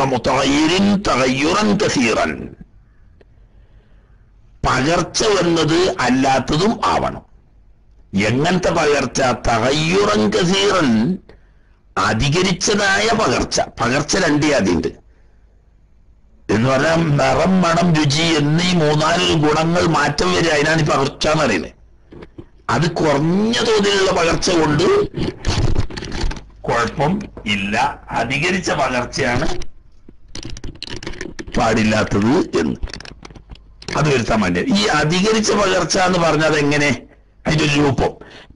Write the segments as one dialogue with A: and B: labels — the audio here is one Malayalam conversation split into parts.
A: ഗൈറ മുതഗയ്യിരിൻ തഗയ്യുറൻ കസീറൻ. പകർച്ച വന്നത് അല്ലാത്തതും ആവണം. എങ്ങനത്തെ പകർച്ച? തഗയ്യുറൻ കസീറൻ, അധികരിച്ചതായ പകർച്ച. പകർച്ച രണ്ട് ജാതിയുണ്ട് എന്ന് പറഞ്ഞാൽ നിറം, മണം, രുചി എന്നീ മൂന്നാല് ഗുണങ്ങൾ മാറ്റം വരിക. അതിനാണ് ഈ പകർച്ച എന്ന് പറയുന്നത്. അത് കുറഞ്ഞ തോതിലുള്ള പകർച്ച കൊണ്ട് കുഴപ്പം ഇല്ല. അധികരിച്ച പകർച്ചയാണ് പാടില്ലാത്തത് എന്ന് അത് വരുത്താൻ വേണ്ടി. ഈ അധികരിച്ച പകർച്ച എന്ന് പറഞ്ഞത് എങ്ങനെ? അതിന്റെ ഒരു രൂപം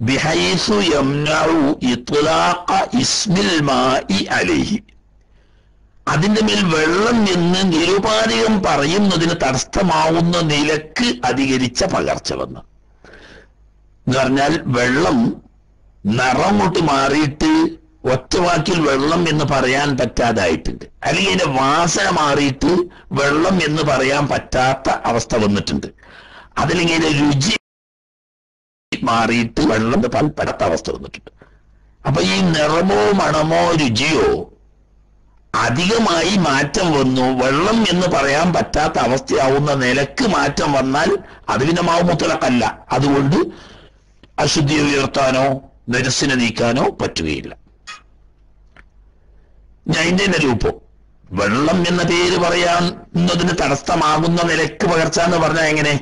A: ബിഹൈസു യംനഉ ഇത്ലാഖ ഇസ്മിൽ മാഇ അലൈഹി, അതിന്റെ മേൽ വെള്ളം എന്ന് നിരുപാധികം പറയുന്നതിന് തടസ്സമാവുന്ന നിലക്ക് അധികരിച്ച പകർച്ച വന്ന് എന്ന് പറഞ്ഞാൽ വെള്ളം നിറം കൊണ്ട് മാറിയിട്ട് ഒറ്റവാക്കിൽ വെള്ളം എന്ന് പറയാൻ പറ്റാതായിട്ടുണ്ട്, അല്ലെങ്കിൽ അതിന്റെ വാസന മാറിയിട്ട് വെള്ളം എന്ന് പറയാൻ പറ്റാത്ത അവസ്ഥ വന്നിട്ടുണ്ട്, അതല്ലെങ്കിൽ അതിന്റെ രുചി മാറിയിട്ട് വെള്ളം പെടാത്ത അവസ്ഥ വന്നിട്ടുണ്ട്. അപ്പൊ ഈ നിറമോ മണമോ രുചിയോ അധികമായി മാറ്റം വന്നു, വെള്ളം എന്ന് പറയാൻ പറ്റാത്ത അവസ്ഥയാവുന്ന നിലക്ക് മാറ്റം വന്നാൽ അത് പിന്നെ മാവ് മുത്തലഖല്ല. അതുകൊണ്ട് അശുദ്ധി ഉയർത്താനോ നജസ്സിനെ നീക്കാനോ പറ്റുകയില്ല. ഞാൻ ഇതിന്റെ രൂപം വെള്ളം എന്ന പേര് പറയാന്നതിന് തടസ്സമാകുന്ന നിലക്ക് പകർച്ച എന്ന് പറഞ്ഞാൽ എങ്ങനെ?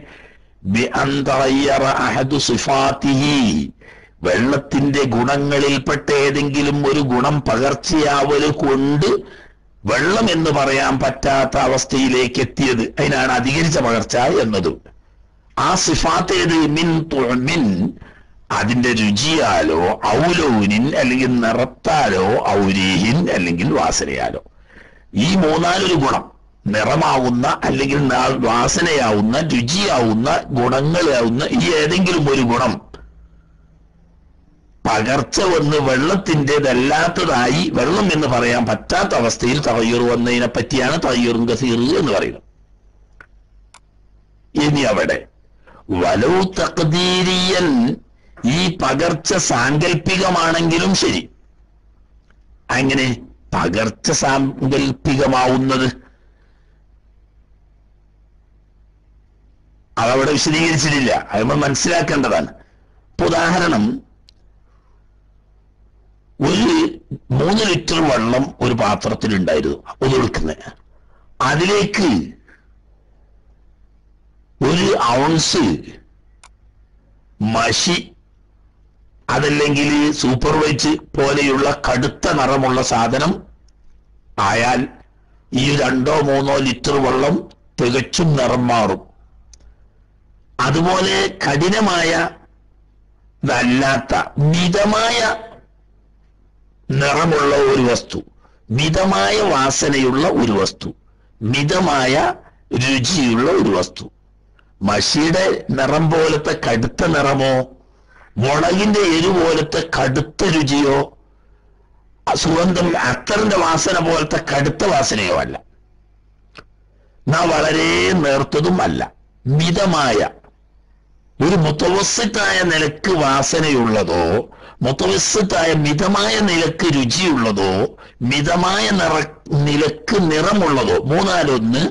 A: വെള്ളത്തിന്റെ ഗുണങ്ങളിൽപ്പെട്ട ഏതെങ്കിലും ഒരു ഗുണം പകർച്ചയാവല് കൊണ്ട് വെള്ളം എന്ന് പറയാൻ പറ്റാത്ത അവസ്ഥയിലേക്ക് എത്തിയത്, അതിനാണ് അധികരിച്ച പകർച്ച എന്നതും. ആ സിഫാത്ത് ഏത്? മിൻ തുഅമിൻ, അതിന്റെ രുചിയാലോ, ഔലൗനിൻ അല്ലെങ്കിൽ നിറത്താലോ, ഔരീഹിൻ അല്ലെങ്കിൽ വാസനയാലോ. ഈ മൂന്നാലൊരു ഗുണം, നിറമാവുന്ന അല്ലെങ്കിൽ വാസനയാവുന്ന രുചിയാവുന്ന ഗുണങ്ങളാവുന്ന ഈ ഏതെങ്കിലും ഒരു ഗുണം പകർച്ച വന്ന് വെള്ളത്തിൻ്റെതല്ലാത്തതായി വെള്ളം എന്ന് പറയാൻ പറ്റാത്ത അവസ്ഥയിൽ തഗയ്യുർ വന്നതിനെ പറ്റിയാണ് തഗയ്യുറുൻ കസീർ എന്ന് പറയുന്നത്. ഇനി അവിടെ വലൗ തഖ്ദീരിയൻ, ഈ പകർച്ച സാങ്കല്പികമാണെങ്കിലും ശരി. അങ്ങനെ പകർച്ച സാങ്കല്പികമാവുന്നത് അതവിടെ വിശദീകരിച്ചിട്ടില്ല, അത് നമ്മൾ മനസ്സിലാക്കേണ്ടതാണ്. ഇപ്പൊ ഉദാഹരണം, ഒരു 3 ലിറ്റർ വെള്ളം ഒരു പാത്രത്തിലുണ്ടായിരുന്നു ഒതുക്കുന്നത്, അതിലേക്ക് 1 ഔൺസ് മഷി അതല്ലെങ്കിൽ സൂപ്പർ വൈറ്റ് പോലെയുള്ള കടുത്ത നിറമുള്ള സാധനം ആയാൽ ഈ 2-3 ലിറ്റർ വെള്ളം തികച്ചും നിറം മാറും. അതുപോലെ കഠിനമായ അതല്ലാത്ത മിതമായ നിറമുള്ള ഒരു വസ്തു, മിതമായ വാസനയുള്ള ഒരു വസ്തു, മിതമായ രുചിയുള്ള ഒരു വസ്തു, മഷിയുടെ നിറം പോലത്തെ കടുത്ത നിറമോ മുളകിന്റെ എരു പോലത്തെ കടുത്ത രുചിയോ സുഗന്ധം അത്തറിന്റെ വാസന പോലത്തെ കടുത്ത വാസനയോ അല്ല, എന്നാ വളരെ നേർത്തതും അല്ല, മിതമായ ഒരു മുത്തവസ്സിത്തായ നിലക്ക് വാസനയുള്ളതോ മുത്തവസ്സിത്തായ മിതമായ നിലക്ക് രുചിയുള്ളതോ മിതമായ നിലക്ക് നിറമുള്ളതോ, മൂന്നാലൊന്ന്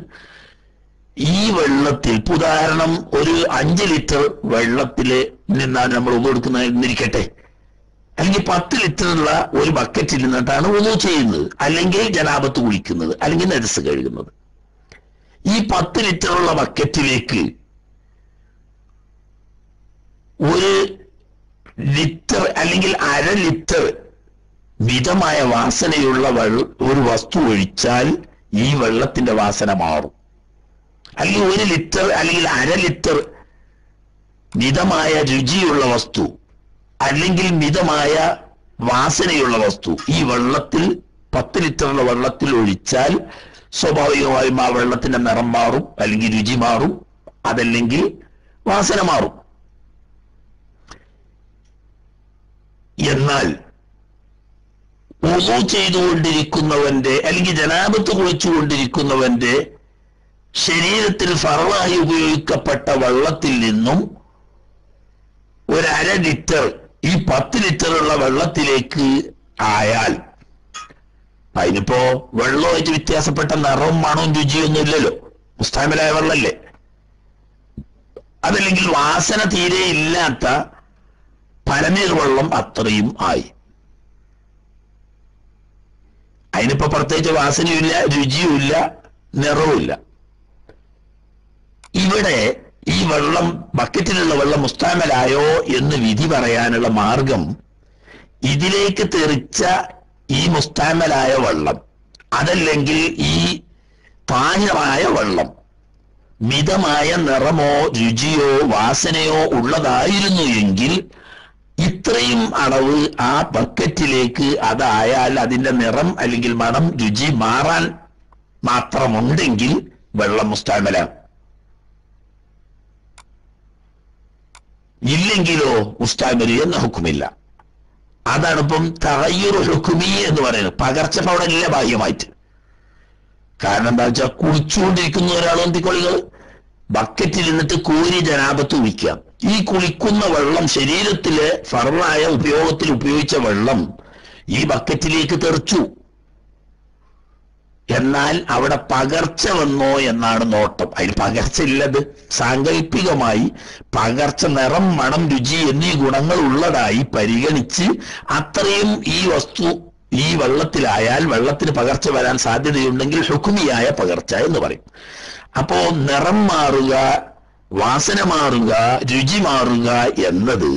A: ഈ വെള്ളത്തിൽ. ഉദാഹരണം, ഒരു 5 ലിറ്റർ വെള്ളത്തില് നിന്നാണ് നമ്മൾ ഉളു എടുക്കുന്നതിരിക്കട്ടെ, അല്ലെങ്കിൽ 10 ലിറ്ററുള്ള ഒരു ബക്കറ്റിൽ നിന്നിട്ടാണ് ഉളു ചെയ്യുന്നത്, അല്ലെങ്കിൽ ജനാബത്ത് കുളിക്കുന്നത്, അല്ലെങ്കിൽ നജസ് കഴുകുന്നത്. ഈ 10 ലിറ്ററുള്ള ബക്കറ്റിലേക്ക് 1 ലിറ്റർ അല്ലെങ്കിൽ 1/2 ലിറ്റർ മിതമായ വാസനയുള്ള ഒരു വസ്തു ഒഴിച്ചാൽ ഈ വെള്ളത്തിന്റെ വാസന മാറും. അല്ലെങ്കിൽ 1 ലിറ്റർ അല്ലെങ്കിൽ 1/2 ലിറ്റർ മിതമായ രുചിയുള്ള വസ്തു അല്ലെങ്കിൽ മിതമായ വാസനയുള്ള വസ്തു ഈ വെള്ളത്തിൽ 10 ലിറ്ററുള്ള വെള്ളത്തിൽ ഒഴിച്ചാൽ സ്വാഭാവികമായും ആ വെള്ളത്തിന്റെ നിറം മാറും, അല്ലെങ്കിൽ രുചി മാറും, അതല്ലെങ്കിൽ വാസന മാറും. എന്നാൽ വുളു ചെയ്തുകൊണ്ടിരിക്കുന്നവന്റെ അല്ലെങ്കിൽ ജനാബത്ത് കുളിച്ചുകൊണ്ടിരിക്കുന്നവന്റെ ശരീരത്തിൽ ഫർളായി ഉപയോഗിക്കപ്പെട്ട വെള്ളത്തിൽ നിന്നും 1/2 ലിറ്റർ ഈ 10 ലിറ്ററുള്ള വെള്ളത്തിലേക്ക് ആയാൽ അതിനിപ്പോ വെള്ളമായിട്ട് വ്യത്യാസപ്പെട്ട നിറവും മണവും രുചിയൊന്നും ഇല്ലല്ലോ, മുസ്താമിലായ വെള്ളല്ലേ. അതല്ലെങ്കിൽ വാസന തീരെ ഇല്ലാത്ത പരനീർ വെള്ളം അത്രയും ആയി. അതിനിപ്പോ പ്രത്യേകിച്ച് വാസനയുമില്ല, രുചിയുമില്ല, നിറവുമില്ല. ഇവിടെ ഈ വെള്ളം, ബക്കറ്റിലുള്ള വെള്ളം മുസ്താമലായോ എന്ന് വിധി പറയാനുള്ള മാർഗം, ഇതിലേക്ക് തെറിച്ച ഈ മുസ്താമലായ വെള്ളം, അതല്ലെങ്കിൽ ഈ താഹിറായ വെള്ളം മിതമായ നിറമോ രുചിയോ വാസനയോ ഉള്ളതായിരുന്നു എങ്കിൽ ഇത്രയും അളവ് ആ ബക്കറ്റിലേക്ക് അതായാൽ അതിന്റെ നിറം അല്ലെങ്കിൽ മണം രുചി മാറാൻ മാത്രമുണ്ടെങ്കിൽ വെള്ളം മുസ്താമലാണ്. ഇല്ലെങ്കിലോ മുസ്താമലി എന്ന ഹുക്കുമില്ല. അതാണ് ഇപ്പം തഗയ്യുർ ഹുക്കുമി എന്ന് പറയുന്നത്. പകർച്ചപ്പവിടല്ല ബാഹ്യമായിട്ട്. കാരണം എന്താ വെച്ചാൽ കുളിച്ചുകൊണ്ടിരിക്കുന്ന ഒരാൾ എന്തിക്കൊള്ളികൾ ബക്കറ്റിൽ നിന്നിട്ട് കോരി ജനാപത്ത് കുളിക്കാം. ഈ കുളിക്കുന്ന വെള്ളം, ശരീരത്തിലെ ഫർളായ ഉപയോഗത്തിൽ ഉപയോഗിച്ച വെള്ളം ഈ ബക്കറ്റിലേക്ക് തെറിച്ചു. എന്നാൽ അവിടെ പകർച്ച വന്നോ എന്നാണ് നോട്ടം. അതിന് പകർച്ച ഇല്ലത്. സാങ്കല്പികമായി പകർച്ച, നിറം, മണം, രുചി എന്നീ ഗുണങ്ങൾ ഉള്ളതായി പരിഗണിച്ച് അത്രയും ഈ വസ്തു ഈ വെള്ളത്തിലായാൽ വെള്ളത്തിന് പകർച്ച വരാൻ സാധ്യതയുണ്ടെങ്കിൽ ഹുക്കുമിയായ പകർച്ച എന്ന് പറയും. അപ്പോ നിറം മാറുക, വാസന മാറുക, രുചി മാറുക എന്നത്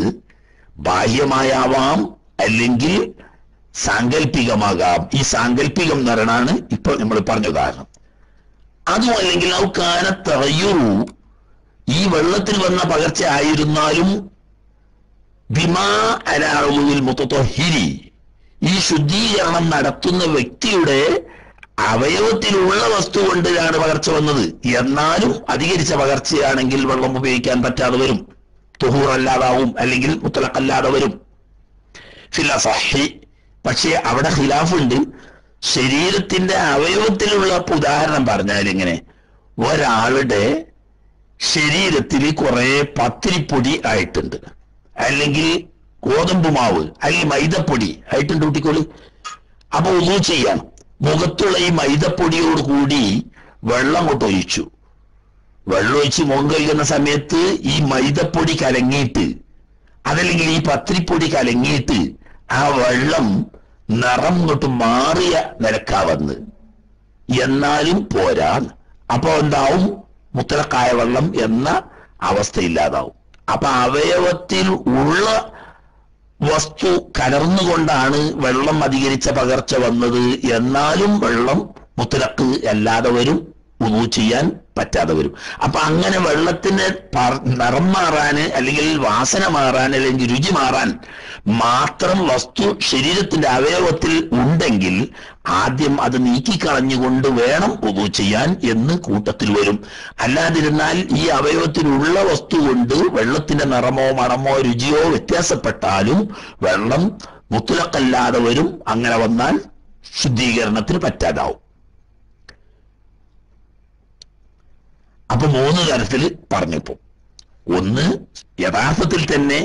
A: ബാഹ്യമായാവാം, അല്ലെങ്കിൽ സാങ്കല്പികമാകാം. ഈ സാങ്കല്പികം എന്ന് പറയണാണ് ഇപ്പൊ നമ്മൾ പറഞ്ഞ ഉദാഹരണം. അതും അല്ലെങ്കിൽ ഔകാന തഗയ്യുറു, ഈ വെള്ളത്തിൽ വന്ന പകർച്ച ആയിരുന്നാലും ബിമാ അലാ ഉളുവിൽ മുതത്വഹിരി, ഈ ശുദ്ധീകരണം നടത്തുന്ന വ്യക്തിയുടെ അവയവത്തിലുള്ള വസ്തു കൊണ്ടാണ് പകർച്ച വന്നത്. എന്നാലും അധികരിച്ച പകർച്ചയാണെങ്കിൽ വെള്ളം ഉപയോഗിക്കാൻ പറ്റാതെ വരും, തുഹൂർ അല്ലാതാവും, അല്ലെങ്കിൽ മുത്തലഖല്ലാതെ വരും. ഫിൽ അസഹി, പക്ഷേ അവിടെ ഖിലാഫുണ്ട്. ശരീരത്തിന്റെ അവയവത്തിലുള്ള ഉദാഹരണം പറഞ്ഞാൽ ഇങ്ങനെ, ഒരാളുടെ ശരീരത്തിൽ കുറെ പത്തിരിപ്പൊടി ആയിട്ടുണ്ട്, അല്ലെങ്കിൽ ഗോതമ്പ് മാവ് അല്ലെങ്കിൽ മൈദപ്പൊടി ആയിട്ടുണ്ട് കുട്ടിക്കോളി. അപ്പൊ ഒന്നും ചെയ്യാം, മുഖത്തുള്ള ഈ മൈദപ്പൊടിയോട് കൂടി വെള്ളം കൊണ്ട് ഒഴിച്ചു. വെള്ളം ഒഴിച്ച് മുഖം കഴുകുന്ന സമയത്ത് ഈ മൈദപ്പൊടി കലങ്ങിയിട്ട്, അതല്ലെങ്കിൽ ഈ പത്തിരിപ്പൊടി കലങ്ങിയിട്ട് ആ വെള്ളം നിറം തൊട്ട് മാറിയ നിലക്കാവന്ന്, എന്നാലും പോരാ. അപ്പൊ എന്താവും? മുത്തലക്കായ വെള്ളം എന്ന അവസ്ഥയില്ലാതാവും. അപ്പൊ അവയവത്തിൽ ഉള്ള വസ്തു കലർന്നുകൊണ്ടാണ് വെള്ളം അധികരിച്ച പകർച്ച വന്നത്, എന്നാലും വെള്ളം മുത്തലക്ക് അല്ലാതെ വരും, വുളൂ ചെയ്യാൻ പറ്റാതെ വരും. അപ്പൊ അങ്ങനെ വെള്ളത്തിന് നിറം മാറാന്, അല്ലെങ്കിൽ വാസന മാറാൻ, അല്ലെങ്കിൽ രുചി മാറാൻ മാത്രം വസ്തു ശരീരത്തിന്റെ അവയവത്തിൽ ഉണ്ടെങ്കിൽ ആദ്യം അത് നീക്കിക്കളഞ്ഞുകൊണ്ട് വേണം വുളൂ ചെയ്യാൻ എന്ന് കൂട്ടത്തിൽ വരും. അല്ലാതിരുന്നാൽ ഈ അവയവത്തിലുള്ള വസ്തു കൊണ്ട് വെള്ളത്തിന്റെ നിറമോ മണമോ രുചിയോ വ്യത്യാസപ്പെട്ടാലും വെള്ളം മുത്തലഖല്ലാതെ വരും. അങ്ങനെ വന്നാൽ ശുദ്ധീകരണത്തിന് പറ്റാതാവും. അപ്പൊ 3 തരത്തിൽ പറഞ്ഞപ്പോ, ഒന്ന് യഥാർത്ഥത്തിൽ തന്നെ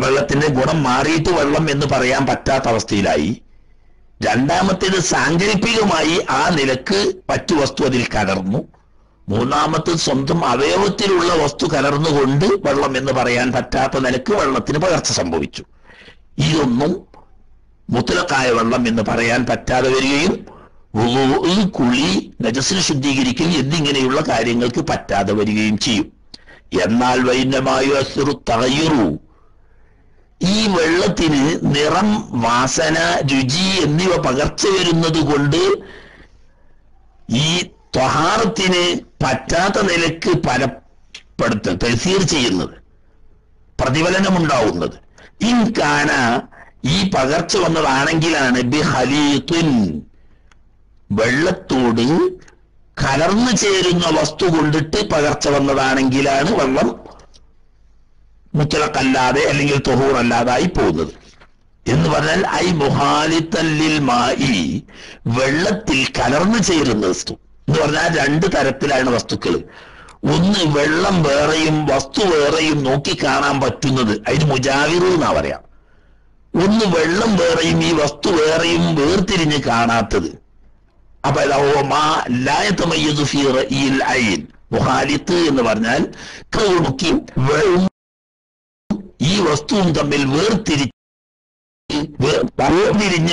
A: വെള്ളത്തിന്റെ ഗുണം മാറിയിട്ട് വെള്ളം എന്ന് പറയാൻ പറ്റാത്ത അവസ്ഥയിലായി. രണ്ടാമത്തേത് സാങ്കല്പികമായി ആ നിലക്ക് മറ്റു വസ്തു അതിൽ കലർന്നു. മൂന്നാമത്തേത് സ്വന്തം അവയവത്തിലുള്ള വസ്തു കലർന്നുകൊണ്ട് വെള്ളം എന്ന് പറയാൻ പറ്റാത്ത നിലക്ക് വെള്ളത്തിന് പകർച്ച സംഭവിച്ചു. ഇതൊന്നും മുത്തലഖായ വെള്ളം എന്ന് പറയാൻ പറ്റാതെ വരികയും കുളി, നജസിനെ ശുദ്ധീകരിക്കൽ എന്നിങ്ങനെയുള്ള കാര്യങ്ങൾക്ക് പറ്റാതെ വരികയും ചെയ്യും. എന്നാൽ വൈന്നമായു അസ്റു തഗയ്യുറു, ഈ വെള്ളത്തിന് നിറം, വാസന, രുചി എന്നിവ പകർച്ച വരുന്നത് കൊണ്ട് ഈ ത്വഹാറത്തിന് പറ്റാത്ത നിലക്ക് പലപ്പെടുത്ത തസീർ ചെയ്യുന്നത്, പ്രതിഫലനമുണ്ടാവുന്നത് ഇൻകാന, ഈ പകർച്ച വന്നതാണെങ്കിലാണ് ബിഹലീത്തുൻ, വെള്ളത്തോട് കലർന്നു ചേരുന്ന വസ്തു കൊണ്ടിട്ട് പകർച്ച വന്നതാണെങ്കിലാണ് വെള്ളം മുത്തലഖല്ലാതെ അല്ലെങ്കിൽ തുഹൂർ അല്ലാതായി പോകുന്നത്. എന്ന് പറഞ്ഞാൽ ഐ മുഹാലിത്തല്ലിൽ മായി, വെള്ളത്തിൽ കലർന്നു ചേരുന്ന വസ്തു എന്ന് പറഞ്ഞാൽ 2 തരത്തിലാണ് വസ്തുക്കൾ. ഒന്ന് വെള്ളം വേറെയും വസ്തു വേറെയും നോക്കി കാണാൻ പറ്റുന്നത്, അതിന് മുജാവിറു എന്നാ പറയാം. ഒന്ന് വെള്ളം വേറെയും ഈ വസ്തു വേറെയും വേർതിരിഞ്ഞ് കാണാത്തത്. അപ്പൊ മുഖാലിത്ത് എന്ന് പറഞ്ഞാൽ ഈ വസ്തുവും തമ്മിൽ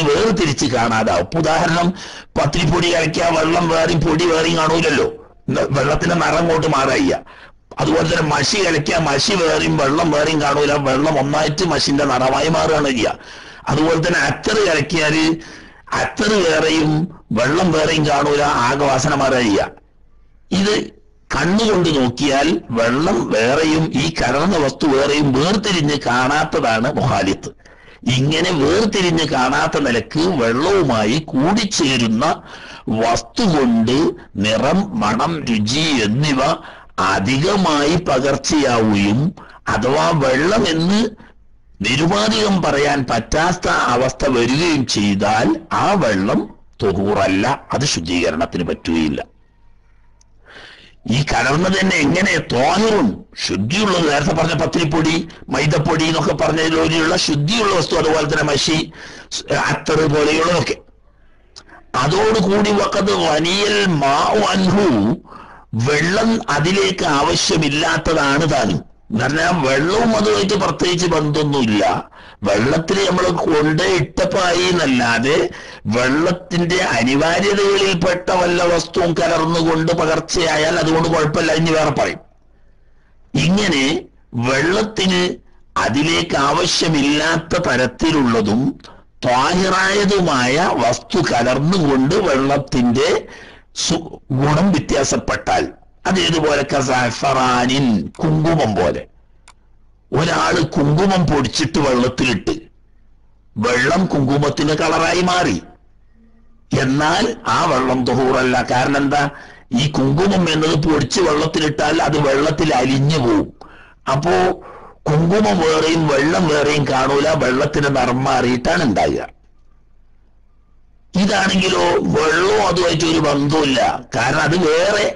A: വേർതിരിച്ച് കാണാതാവും. ഉദാഹരണം, പത്തിരിപ്പൊടി കലക്കിയ വെള്ളം വേറെയും പൊടി വേറെയും കാണൂലല്ലോ, വെള്ളത്തിന്റെ നിറം കൊണ്ട് മാറിയ. അതുപോലെ തന്നെ മഷി കലക്കിയ മഷി വേറെയും വെള്ളം വേറെയും കാണൂല, വെള്ളം ഒന്നായിട്ട് മഷിന്റെ നിറമായി മാറുകയാണ് ചെയ്യുക. അതുപോലെ തന്നെ അത്തറ് കലക്കിയാല് അത്തറ് വേറെയും വെള്ളം വേറെയും കാണൂല, ആകവാസന മാറുക ചെയ്യുക. ഇത് കണ്ണുകൊണ്ട് നോക്കിയാൽ വെള്ളം വേറെയും ഈ കലർന്ന വസ്തു വേറെയും വേർതിരിഞ്ഞ് കാണാത്തതാണ് മുഖാലിത്ത്. ഇങ്ങനെ വേർതിരിഞ്ഞ് കാണാത്ത നിലക്ക് വെള്ളവുമായി കൂടിച്ചേരുന്ന വസ്തു കൊണ്ട് നിറം, മണം, രുചി എന്നിവ അധികമായി പകർച്ചയാവുകയും അഥവാ വെള്ളം എന്ന് നിരുപാധികം പറയാൻ പറ്റാത്ത അവസ്ഥ വരികയും ചെയ്താൽ ആ വെള്ളം തൊഹൂറല്ല, അത് ശുദ്ധീകരണത്തിന് പറ്റുകയില്ല. ഈ കലർന്നത് തന്നെ എങ്ങനെ ത്വാഹിറും ശുദ്ധിയുള്ളത്, നേരത്തെ പറഞ്ഞ പത്തിരിപ്പൊടി, മൈദപ്പൊടി എന്നൊക്കെ പറഞ്ഞതിലൂടെയുള്ള ശുദ്ധിയുള്ള വസ്തു, അതുപോലെ തന്നെ മഷി, അത്തറ് പോലെയുള്ളതൊക്കെ. അതോടുകൂടി വഖദ് വനിയൽ മാഉ അൻഹു, വെള്ളം അതിലേക്ക് ആവശ്യമില്ലാത്തതാണ് താനും. എന്ന് പറഞ്ഞാൽ വെള്ളവും അതുമായിട്ട് പ്രത്യേകിച്ച് ബന്ധമൊന്നുമില്ല. വെള്ളത്തിൽ നമ്മൾ കൊണ്ട് ഇട്ടപ്പായി എന്നല്ലാതെ വെള്ളത്തിന്റെ അനിവാര്യതകളിൽപ്പെട്ട വല്ല വസ്തുവും കലർന്നുകൊണ്ട് പകർച്ചയായാൽ അതുകൊണ്ട് കുഴപ്പമില്ല, ഇനി വേറെ പറയും. ഇങ്ങനെ വെള്ളത്തിന് അതിലേക്ക് ആവശ്യമില്ലാത്ത തരത്തിലുള്ളതും ത്വാഹിറായതുമായ വസ്തു കലർന്നുകൊണ്ട് വെള്ളത്തിന്റെ ഗുണം വ്യത്യാസപ്പെട്ടാൽ, അതേതുപോലെ കസഫറാനിൻ, കുങ്കുമം പോലെ. ഒരാള് കുങ്കുമം പൊടിച്ചിട്ട് വെള്ളത്തിലിട്ട് വെള്ളം കുങ്കുമത്തിന്റെ കളറായി മാറി, എന്നാൽ ആ വെള്ളം തൊഹൂറല്ല. കാരണം എന്താ? ഈ കുങ്കുമം എന്നത് പൊടിച്ച് വെള്ളത്തിലിട്ടാൽ അത് വെള്ളത്തിൽ അലിഞ്ഞു പോവും. അപ്പോ കുങ്കുമം വേറെയും വെള്ളം വേറെയും കാണൂല, വെള്ളത്തിന് നിറം മാറിയിട്ടാണ് ഉണ്ടാകുക. ഇതാണെങ്കിലോ വെള്ളവും അതുമായിട്ട് ഒരു ബന്ധമില്ല. കാരണം അത് വേറെ,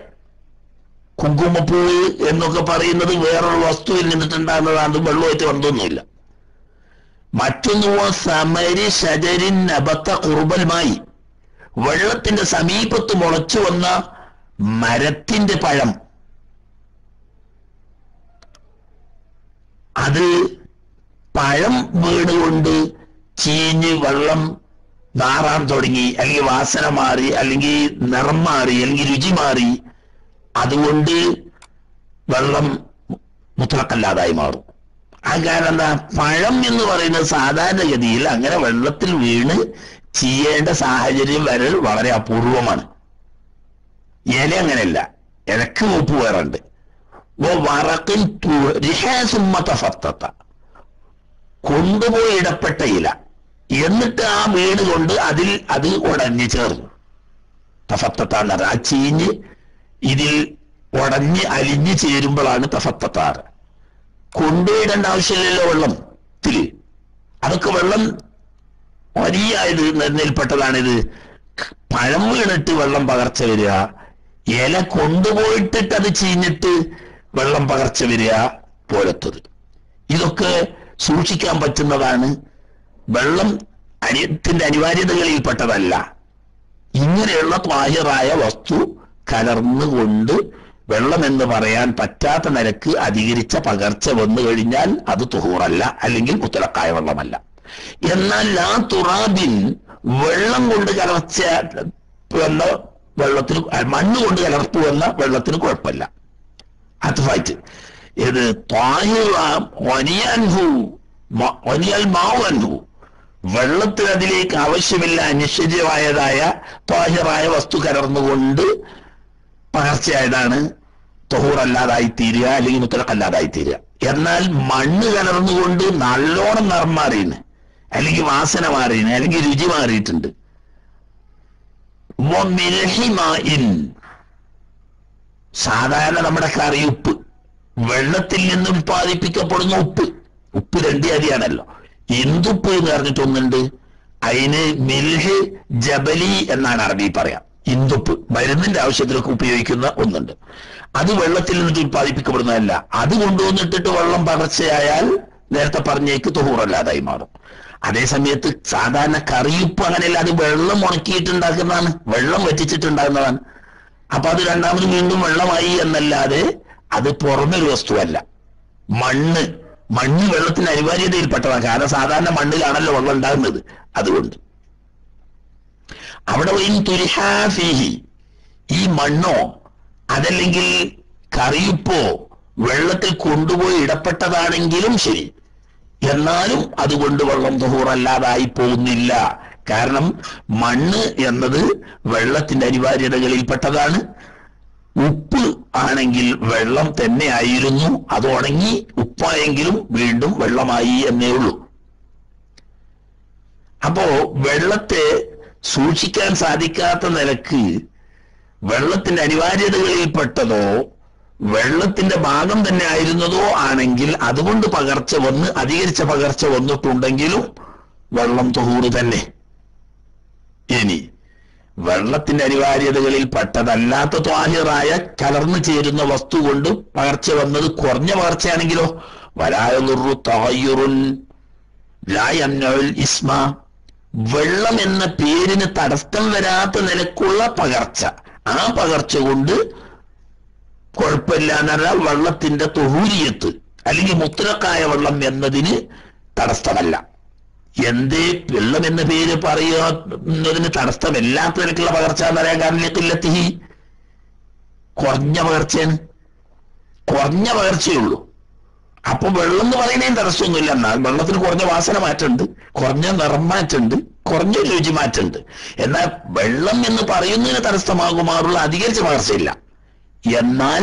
A: കുങ്കുമപ്പൂവ് എന്നൊക്കെ പറയുന്നത് വേറൊരു വസ്തുവിൽ നിന്നിട്ടുണ്ടാകുന്നതാണ്, വെള്ളമായിട്ട് ബന്ധമൊന്നുമില്ല. മറ്റൊന്ന് സമരി ഷജരിൻ നബത്ത ഖുർബൽമായി, വെള്ളത്തിന്റെ സമീപത്ത് മുളച്ചു വന്ന മരത്തിന്റെ പഴം, അത് പഴം വീണുകൊണ്ട് ചീഞ്ഞ് വെള്ളം നാറാൻ തുടങ്ങി, അല്ലെങ്കിൽ വാസന മാറി, അല്ലെങ്കിൽ നിറം മാറി, അല്ലെങ്കിൽ രുചി മാറി, അതുകൊണ്ട് വെള്ളം മുത്തലക്കല്ലാതായി മാറും. ആ കാരണം എന്താ? പഴം എന്ന് പറയുന്നത് സാധാരണഗതിയിൽ അങ്ങനെ വെള്ളത്തിൽ വീണ് ചെയ്യേണ്ട സാഹചര്യം വരൽ വളരെ അപൂർവമാണ്. ഇല അങ്ങനെയല്ല, ഇലക്ക് മൂപ്പ് വേറുണ്ട്. കൊണ്ടുപോയി ഇടപെട്ട ഇല, എന്നിട്ട് ആ വീട് കൊണ്ട് അത് ഉടഞ്ഞു ചേർന്നു. തഫത്തത്താന്ന് പറഞ്ഞാൽ ആ ചീഞ്ഞ് ഇതിൽ ഉടഞ്ഞ് അലിഞ്ഞു ചേരുമ്പോഴാണ് തഫത്തത്താറ്. കൊണ്ടുപോയിടേണ്ട ആവശ്യമില്ലല്ലോ വെള്ളത്തിൽ. അതൊക്കെ വെള്ളം വലിയത് എന്നതിൽപ്പെട്ടതാണിത്. പഴം വീണിട്ട് വെള്ളം പകർച്ച വരിക, ഇല കൊണ്ടുപോയിട്ടിട്ട് അത് ചീഞ്ഞിട്ട് വെള്ളം പകർച്ച വരിക പോലത്തത്. ഇതൊക്കെ സൂക്ഷിക്കാൻ പറ്റുന്നതാണ്. വെള്ളം ത്തിന്റെ അനിവാര്യതകളിൽപ്പെട്ടതല്ല. ഇങ്ങനെയുള്ള ത്വാഹിറായ വസ്തു കലർന്നുകൊണ്ട് വെള്ളം എന്ന് പറയാൻ പറ്റാത്ത നിലക്ക് അധികരിച്ച പകർച്ച വന്നു കഴിഞ്ഞാൽ അത് തുഹൂറല്ല, അല്ലെങ്കിൽ മുത്തലക്കായ വെള്ളമല്ല. എന്നാൽ ലാ തുറാബിൻ, വെള്ളം കൊണ്ട് കലർച്ച വന്ന വെള്ളത്തിന്, മണ്ണ് കൊണ്ട് കലർപ്പ് വന്ന വെള്ളത്തിന് കുഴപ്പമില്ല. അത്ഫായിട്ട് ഇത് മാവൻഹു, വെള്ളത്തിന് അതിലേക്ക് ആവശ്യമില്ല അനിശ്ചിതമായതായ ത്വാഹിറായ വസ്തു കലർന്നുകൊണ്ട് പകർച്ചയായതാണ് തൊഹൂറല്ലാതായി തീരുക, അല്ലെങ്കിൽ മുത്തലക്കല്ലാതായി തീരുക. എന്നാൽ മണ്ണ് കലർന്നുകൊണ്ട് നല്ലോണം നിറം മാറിയാണ്, അല്ലെങ്കിൽ വാസന മാറിയാണ്, അല്ലെങ്കിൽ രുചി മാറിയിട്ടുണ്ട്. സാധാരണ നമ്മുടെ കറിയുപ്പ്, വെള്ളത്തിൽ നിന്ന് ഉത്പാദിപ്പിക്കപ്പെടുന്ന ഉപ്പ് രണ്ട് ജാതിയാണല്ലോ. ഇന്ദുപ്പ് എന്ന് പറഞ്ഞിട്ടൊന്നുണ്ട്, അതിന് മിൽഹ് ജബലി എന്നാണ് അറബി പറയാം. ഇന്ദുപ്പ് മരുന്നിന്റെ ആവശ്യത്തിലൊക്കെ ഉപയോഗിക്കുന്ന ഒന്നുണ്ട്. അത് വെള്ളത്തിൽ നിന്നിട്ട് ഉത്പാദിപ്പിക്കപ്പെടുന്നതല്ല. അത് കൊണ്ടുവന്നിട്ടിട്ട് വെള്ളം പകർച്ചയായാൽ നേരത്തെ പറഞ്ഞേക്ക് തുഹൂറല്ലാതായി മാറും. അതേ സമയത്ത് സാധാരണ കറിയുപ്പ് അങ്ങനെയല്ല, അത് വെള്ളം ഉണക്കിയിട്ടുണ്ടാക്കുന്നതാണ്, വെള്ളം വറ്റിച്ചിട്ടുണ്ടാകുന്നതാണ്. അപ്പൊ അത് രണ്ടാമത് വീണ്ടും വെള്ളമായി എന്നല്ലാതെ അത് പുറമൊരു വസ്തുവല്ല. മണ്ണ് വെള്ളത്തിന് അനിവാര്യതയിൽപ്പെട്ടതാണ്. കാരണം സാധാരണ മണ്ണിലാണല്ലോ വെള്ളം ഉണ്ടാകുന്നത്. അതുകൊണ്ട് അവിടെ തുരിഹാഫിഹി, ഈ മണ്ണോ അതല്ലെങ്കിൽ കറിയുപ്പോ വെള്ളത്തിൽ കൊണ്ടുപോയി ഇടപെട്ടതാണെങ്കിലും ശരി, എന്നാലും അതുകൊണ്ട് വെള്ളം തുഹൂറല്ലാതായി പോകുന്നില്ല. കാരണം മണ്ണ് എന്നത് വെള്ളത്തിന്റെ അനിവാര്യതകളിൽപ്പെട്ടതാണ്. ഉപ്പ് ആണെങ്കിൽ വെള്ളം തന്നെ ആയിരുന്നു, അത് ഉണങ്ങി ഉപ്പായെങ്കിലും വീണ്ടും വെള്ളമായി എന്നേ ഉള്ളൂ. അപ്പോ വെള്ളത്തെ സൂക്ഷിക്കാൻ സാധിക്കാത്ത നിലക്ക് വെള്ളത്തിന്റെ അനിവാര്യതകളിൽപ്പെട്ടതോ വെള്ളത്തിന്റെ ഭാഗം തന്നെ ആയിരുന്നതോ ആണെങ്കിൽ അതുകൊണ്ട് പകർച്ച വന്ന് അധികരിച്ച പകർച്ച വന്നിട്ടുണ്ടെങ്കിലും വെള്ളം തുഹൂറ് തന്നെ. ഇനി വെള്ളത്തിന്റെ അനിവാര്യതകളിൽ പെട്ടതല്ലാത്ത ത്വാഹിറായ കലർന്നു ചേരുന്ന വസ്തു കൊണ്ട് പകർച്ച വന്നത് കുറഞ്ഞ പകർച്ചയാണെങ്കിലോ വലായുറു തഗയ്യുറുൻ ലാ യംനഉൽ ഇസ്മ, വെള്ളം എന്ന പേരിന് തടസ്സം വരാത്ത നിലക്കുള്ള പകർച്ച, ആ പകർച്ച കൊണ്ട് കുഴപ്പമില്ല എന്ന് പറഞ്ഞാൽ വെള്ളത്തിന്റെ തുഹൂരിയത്ത് അല്ലെങ്കിൽ മുത്തലക്കായ വെള്ളം എന്നതിന് തടസ്സമല്ല. എന്തേ വെള്ളം എന്ന പേര് പറയുന്നതിന് തടസ്സമല്ലാത്ത നിലക്കുള്ള പകർച്ച എന്ന് പറയാൻ കാരണം കുറഞ്ഞ പകർച്ചയാണ്, കുറഞ്ഞ പകർച്ചയുള്ളൂ. അപ്പൊ വെള്ളം എന്ന് പറയുന്നതിന് തടസ്സമൊന്നുമില്ല. എന്നാൽ വെള്ളത്തിന് കുറഞ്ഞ വാസന മാറ്റമുണ്ട്, കുറഞ്ഞ നിറം മാറ്റമുണ്ട്, കുറഞ്ഞ രുചി മാറ്റമുണ്ട്. എന്നാൽ വെള്ളം എന്ന് പറയുന്നതിന് തടസ്സമാകുമാറുള്ള അധികരിച്ച പകർച്ചയില്ല. എന്നാൽ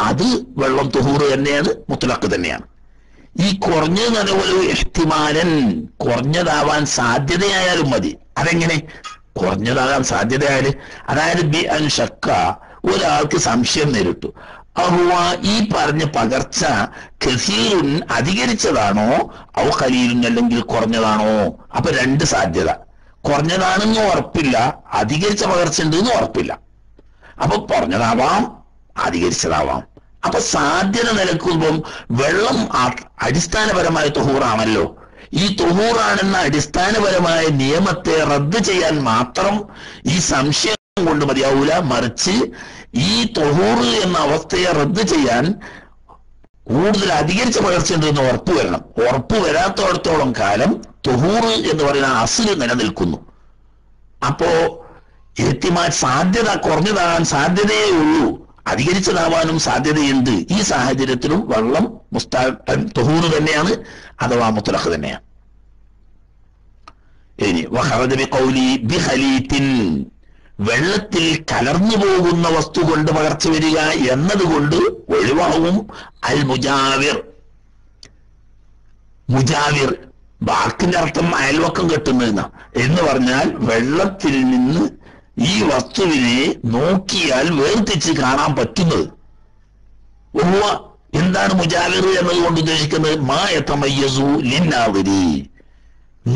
A: അത് വെള്ളം തുഹൂറ് തന്നെയാണ്, മുത്തലക്ക് തന്നെയാണ്. ഈ കുറഞ്ഞത് അതുപോലെ ഇഹ്തിമാലൻ, കുറഞ്ഞതാവാൻ സാധ്യതയായാലും മതി. അതെങ്ങനെ കുറഞ്ഞതാകാൻ സാധ്യതയായാല്? അതായത് ബി അൻ ശക്ക, ഒരാൾക്ക് സംശയം നേരിട്ടു, അഹുവ ഈ പറഞ്ഞ പകർച്ച കസീറുൻ അധികരിച്ചതാണോ ഔ ഖലീലുൻ അല്ലെങ്കിൽ കുറഞ്ഞതാണോ? അപ്പൊ രണ്ട് സാധ്യത, കുറഞ്ഞതാണെന്ന് ഉറപ്പില്ല, അധികരിച്ച പകർച്ച ഉണ്ട് എന്ന് ഉറപ്പില്ല. അപ്പൊ കുറഞ്ഞതാവാം, അധികരിച്ചതാവാം. അപ്പൊ സാധ്യത നിലക്കുമ്പം വെള്ളം അടിസ്ഥാനപരമായ തുഹൂറാണല്ലോ. ഈ തുഹൂറാണെന്ന അടിസ്ഥാനപരമായ നിയമത്തെ റദ്ദ് ചെയ്യാൻ മാത്രം ഈ സംശയം കൊണ്ട് മതിയാവൂല. മറിച്ച് ഈ തുഹൂറ് എന്ന അവസ്ഥയെ റദ്ദ് ചെയ്യാൻ കൂടുതൽ അധികരിച്ച പകർച്ചയുണ്ട് എന്ന് ഉറപ്പ് വരണം. ഉറപ്പ് വരാത്തോടത്തോളം കാലം തുഹൂറ് എന്ന് പറയുന്ന അസ്ല് നിലനിൽക്കുന്നു. അപ്പോ എത്തിമാൻ സാധ്യത കുറഞ്ഞതാകാൻ സാധ്യതയേ ഉള്ളൂ, അധികരിച്ചതാവാനും സാധ്യതയുണ്ട്. ഈ സാഹചര്യത്തിലും വെള്ളം തുഹൂറ് തന്നെയാണ്, അഥവാ മുത്തലഖ് തന്നെയാണ്. ഇനി വഖറജ ബിഖൗലി ബിഖലീത്തിൻ, വെള്ളത്തിൽ കലർന്നു പോകുന്ന വസ്തു കൊണ്ട് പകർച്ച വരിക എന്നതുകൊണ്ട് ഒഴിവാകും. അൽ മുജാവിർ, മുജാവിർ വാക്കിന്റെ അർത്ഥം അയൽവക്കം കെട്ടുന്ന എന്ന് പറഞ്ഞാൽ വെള്ളത്തിൽ നിന്ന് ഈ വസ്തുവിനെ നോക്കിയാൽ വേർതിരിച്ച് കാണാൻ പറ്റുന്നത്. എന്താണ് മുജാവിർ എന്നതുകൊണ്ട് ഉദ്ദേശിക്കുന്നത്? മാ യതമയ്യസു ലിന്നാദിരി,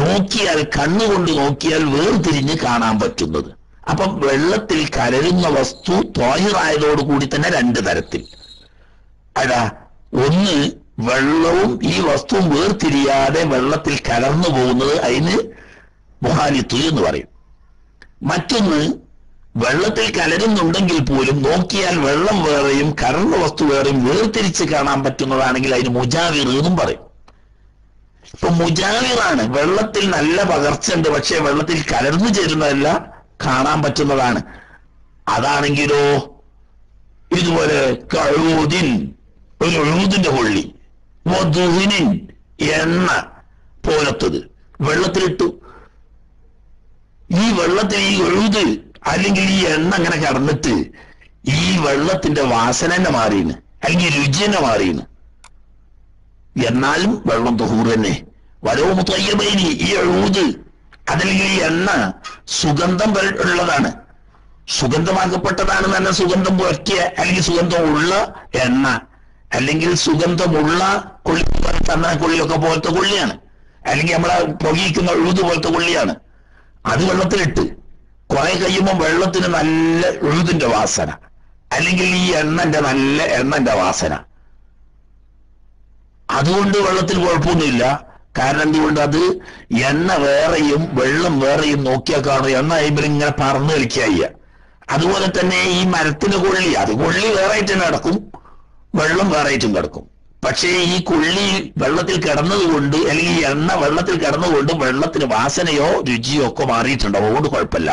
A: നോക്കിയാൽ കണ്ണുകൊണ്ട് നോക്കിയാൽ വേർതിരിഞ്ഞ് കാണാൻ പറ്റുന്നത്. അപ്പം വെള്ളത്തിൽ കലരുന്ന വസ്തു ത്വാഹിറായതോടുകൂടി തന്നെ രണ്ട് തരത്തിൽ. അതാ, ഒന്ന് വെള്ളവും ഈ വസ്തുവും വേർതിരിയാതെ വെള്ളത്തിൽ കലർന്നു പോകുന്നത്, അതിന് മുഹാലിത്തു എന്ന് പറയും. മറ്റൊന്ന് വെള്ളത്തിൽ കലരുന്നുണ്ടെങ്കിൽ പോലും നോക്കിയാൽ വെള്ളം വേറെയും കലർന്ന വസ്തു വേറെയും വേർതിരിച്ച് കാണാൻ പറ്റുന്നതാണെങ്കിൽ അതിന് മുജാവിർ എന്നും പറയും. ഇപ്പൊ മുജാവിറാണ്, വെള്ളത്തിൽ നല്ല പകർച്ച ഉണ്ട്, പക്ഷെ വെള്ളത്തിൽ കലർന്നു ചേരുന്നതല്ല, കാണാൻ പറ്റുന്നതാണ്. അതാണെങ്കിലോ ഇതുപോലെ കഴൂദിൻ, ഒരു എഴുതിന്റെ കൊള്ളി, വധുവിനിൻ എണ്ണ പോലത്തത് വെള്ളത്തിലിട്ടു. ഈ വെള്ളത്തിൽ ഈ എഴുത് അല്ലെങ്കിൽ ഈ എണ്ണ അങ്ങനെ കടന്നിട്ട് ഈ വെള്ളത്തിന്റെ വാസന തന്നെ മാറിയാണ്, അല്ലെങ്കിൽ രുചി തന്നെ മാറിയാണ്. എന്നാലും വെള്ളം തുഹൂർ തന്നെ. വലോ മുത്തയ്യബൈനി, ഈ എഴുത് അതല്ലെങ്കിൽ ഈ എണ്ണ സുഗന്ധം ഉള്ളതാണ്, സുഗന്ധമാക്കപ്പെട്ടതാണ്. തന്നെ സുഗന്ധം പുറക്കിയ അല്ലെങ്കിൽ സുഗന്ധമുള്ള എണ്ണ അല്ലെങ്കിൽ സുഗന്ധമുള്ള കൊള്ളി, തന്ന കൊള്ളിയൊക്കെ പോലത്തെ കൊള്ളിയാണ്, അല്ലെങ്കിൽ നമ്മളെ പുകയിക്കുന്ന എഴുത് പോലത്തെ കൊള്ളിയാണ്. അത് വെള്ളത്തിലിട്ട് കുറെ കഴിയുമ്പോൾ വെള്ളത്തിന് നല്ല എഴുതിന്റെ വാസന, അല്ലെങ്കിൽ ഈ നല്ല എണ്ണന്റെ വാസന. അതുകൊണ്ട് വെള്ളത്തിൽ കുഴപ്പമൊന്നുമില്ല. കാരണം എന്തുകൊണ്ട് അത് എണ്ണ വേറെയും വെള്ളം വേറെയും നോക്കിയാൽ കാണും എണ്ണ ഇങ്ങനെ പറന്ന് കളിക്കുക. അതുപോലെ തന്നെ ഈ മരത്തിന് കൊള്ളി, അത് കൊള്ളി വേറെയായിട്ടും കിടക്കും, വെള്ളം വേറെയായിട്ടും കിടക്കും. പക്ഷേ ഈ കൊള്ളി വെള്ളത്തിൽ കിടന്നതുകൊണ്ട് അല്ലെങ്കിൽ ഈ എണ്ണ വെള്ളത്തിൽ കിടന്നുകൊണ്ട് വെള്ളത്തിന് വാസനയോ രുചിയോ ഒക്കെ മാറിയിട്ടുണ്ടോ? അതുകൊണ്ട് കുഴപ്പമില്ല.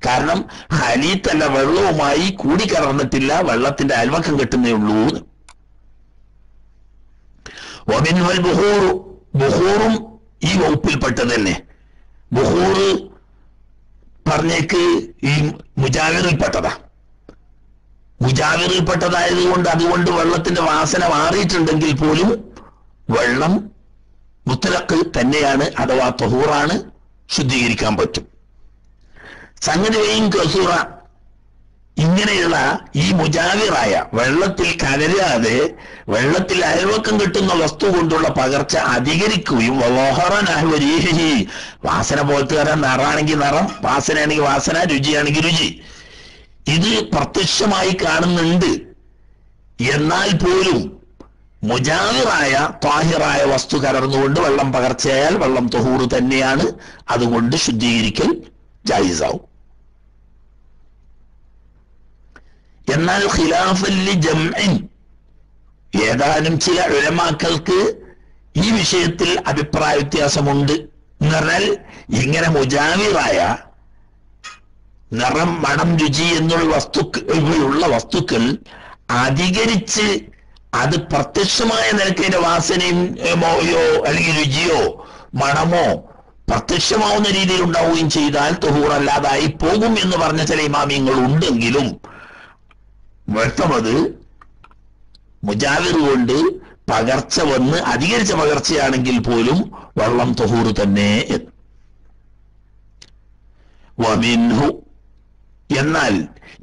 A: കാരണം ഹലീത്തല്ല, വെള്ളവുമായി കൂടിക്കലർന്നിട്ടില്ല, വെള്ളത്തിന്റെ അയൽവക്കം കിട്ടുന്നേ ഉള്ളൂ. ബുഹൂറും ഈ വകുപ്പിൽപ്പെട്ടത് തന്നെ. ബുഹൂറ് പറഞ്ഞേക്ക് ഈ മുജാവിറിൽപ്പെട്ടതാ. മുജാവിറിൽപ്പെട്ടതായതുകൊണ്ട് അതുകൊണ്ട് വെള്ളത്തിന്റെ വാസന മാറിയിട്ടുണ്ടെങ്കിൽ പോലും വെള്ളം മുത്തലഖ് തന്നെയാണ്, അഥവാ തഹൂറാണ്, ശുദ്ധീകരിക്കാൻ പറ്റും. സംഗതി വെയും കസൂറ ഇങ്ങനെയുള്ള ഈ മുജാവിറായ വെള്ളത്തിൽ കലരാതെ വെള്ളത്തിൽ അയൽവക്കം കിട്ടുന്ന വസ്തു കൊണ്ടുള്ള പകർച്ച അധികരിക്കുകയും വാസന പോലത്തെ തരാം, നിറാണെങ്കിൽ നിറം, വാസനയാണെങ്കിൽ വാസന, രുചിയാണെങ്കിൽ രുചി, ഇത് പ്രത്യക്ഷമായി കാണുന്നുണ്ട്. എന്നാൽ പോലും മുജാവിറായ ത്വാഹിറായ വസ്തു കലർന്നുകൊണ്ട് വെള്ളം പകർച്ചയായാൽ വെള്ളം തഹൂറ് തന്നെയാണ്, അതുകൊണ്ട് ശുദ്ധീകരിക്കൽ ജായിസാവും. എന്നാൽ ഖിലാഫല്ലി ജംഇൻ, ഏതാനും ചില ഉലമാക്കൾക്ക് ഈ വിഷയത്തിൽ അഭിപ്രായ വ്യത്യാസമുണ്ട്. എന്ന് പറഞ്ഞാൽ ഇങ്ങനെ മുജാവിറായ നിറം, മണം, രുചി എന്നുള്ള വസ്തുക്കൾ അധികരിച്ച് അത് പ്രത്യക്ഷമായ നിലയ്ക്ക് അതിന്റെ വാസനയോ അല്ലെങ്കിൽ രുചിയോ മണമോ പ്രത്യക്ഷമാവുന്ന രീതിയിൽ ഉണ്ടാവുകയും ചെയ്താൽ തഹൂർ അല്ലാതായി പോകും എന്ന് പറഞ്ഞ ചില ഇമാമിയങ്ങൾ ഉണ്ടെങ്കിലും വ്യക്തമത് മുജാവിർ കൊണ്ട് പകർച്ച വന്ന് അധികരിച്ച പകർച്ചയാണെങ്കിൽ പോലും വെള്ളം തഹൂർ തന്നെ. വമിൻഹു, എന്നാൽ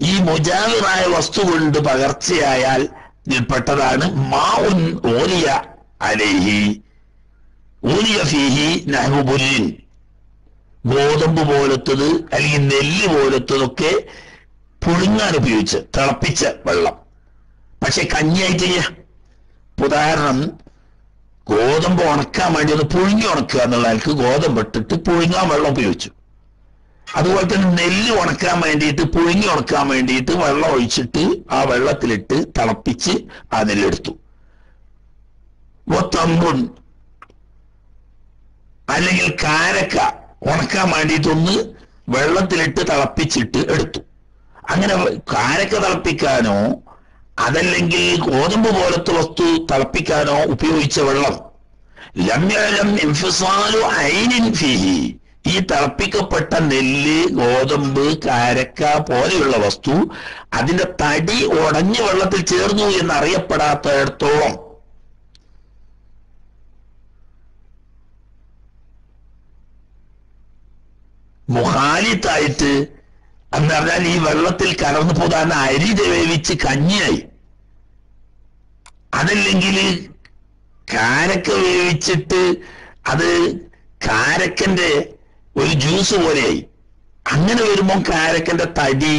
A: ഈ മുജാവിറായ വസ്തു കൊണ്ട് പകർച്ചയായാൽ ഇതിൽപ്പെട്ടതാണ് മാഉൻ ഓലിയ അലൈഹി ഓലിയ ഫീഹി നഹ്വു ബുല്ലിൻ, ഗോതമ്പ് പോലത്തത് അല്ലെങ്കിൽ നെല്ല് പോലത്തതൊക്കെ പുഴുങ്ങാൻ ഉപയോഗിച്ച് തിളപ്പിച്ച വെള്ളം, പക്ഷെ കഞ്ഞിയായിട്ടില്ല. ഉദാഹരണം, ഗോതമ്പ് ഉണക്കാൻ വേണ്ടി ഒന്ന് പുഴുങ്ങി ഉണക്കുക എന്നുള്ള ആൾക്ക് ഗോതമ്പ് ഇട്ടിട്ട് പുഴുങ്ങാൻ വെള്ളം ഉപയോഗിച്ചു. അതുപോലെ തന്നെ നെല്ല് ഉണക്കാൻ വേണ്ടിയിട്ട് പുഴുങ്ങി ഉണക്കാൻ വേണ്ടിയിട്ട് വെള്ളം ഒഴിച്ചിട്ട് ആ വെള്ളത്തിലിട്ട് തിളപ്പിച്ച് ആ നെല്ലെടുത്തു. തമ്പുൻ, അല്ലെങ്കിൽ കാരക്ക ഉണക്കാൻ വേണ്ടിയിട്ടൊന്ന് വെള്ളത്തിലിട്ട് തിളപ്പിച്ചിട്ട് എടുത്തു. അങ്ങനെ കാരക്ക തിളപ്പിക്കാനോ അതല്ലെങ്കിൽ ഗോതമ്പ് പോലത്തെ വസ്തു തിളപ്പിക്കാനോ ഉപയോഗിച്ച വെള്ളം ലംയലം ഇൻഫിസാലു ഐനിൻ ഫീഹി, ഈ തിളപ്പിക്കപ്പെട്ട നെല്ല്, ഗോതമ്പ്, കാരക്ക പോലെയുള്ള വസ്തു അതിന്റെ തടി ഉടഞ്ഞ് വെള്ളത്തിൽ ചേർന്നു എന്നറിയപ്പെടാത്തിടത്തോളം മുഖാലിത്തായിട്ട് എന്ന് പറഞ്ഞാൽ ഈ വെള്ളത്തിൽ കലർന്നു പോകാൻ അരി വേവിച്ച് കഞ്ഞിയായി, അതല്ലെങ്കിൽ കാരക്ക വേവിച്ചിട്ട് അത് കാരക്കന്റെ ഒരു ജ്യൂസ് പോലെയായി. അങ്ങനെ വരുമ്പോൾ കാരക്കന്റെ തടി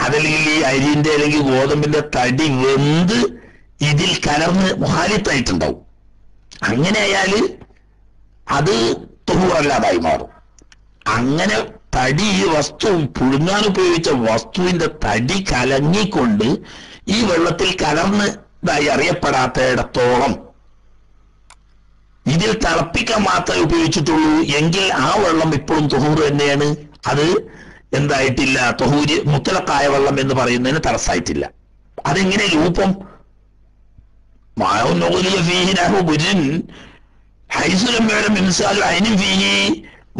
A: അതല്ലെങ്കിൽ ഈ അരിന്റെ അല്ലെങ്കിൽ ഗോതമ്പിന്റെ തടി വെന്ത് ഇതിൽ കലർന്ന് മുഹാലിത്തായിട്ടുണ്ടാവും. അങ്ങനെ ആയാല് അത് തൊഹൂറല്ലാതായി മാറും. അങ്ങനെ തടി, ഈ വസ്തു പുഴുങ്ങാൻ ഉപയോഗിച്ച വസ്തുവിന്റെ തടി കലങ്ങിക്കൊണ്ട് ഈ വെള്ളത്തിൽ കലർന്നതായി അറിയപ്പെടാത്തിടത്തോളം ഇതിൽ തിളപ്പിക്കാൻ മാത്രമേ ഉപയോഗിച്ചിട്ടുള്ളൂ എങ്കിൽ ആ വെള്ളം ഇപ്പോഴും തൊഹൂർ തന്നെയാണ്. അത് എന്തായിട്ടില്ല, തൊഹൂര് മുത്തലക്കായ വെള്ളം എന്ന് പറയുന്നതിന് തടസ്സായിട്ടില്ല. അതെങ്ങനെ രൂപം?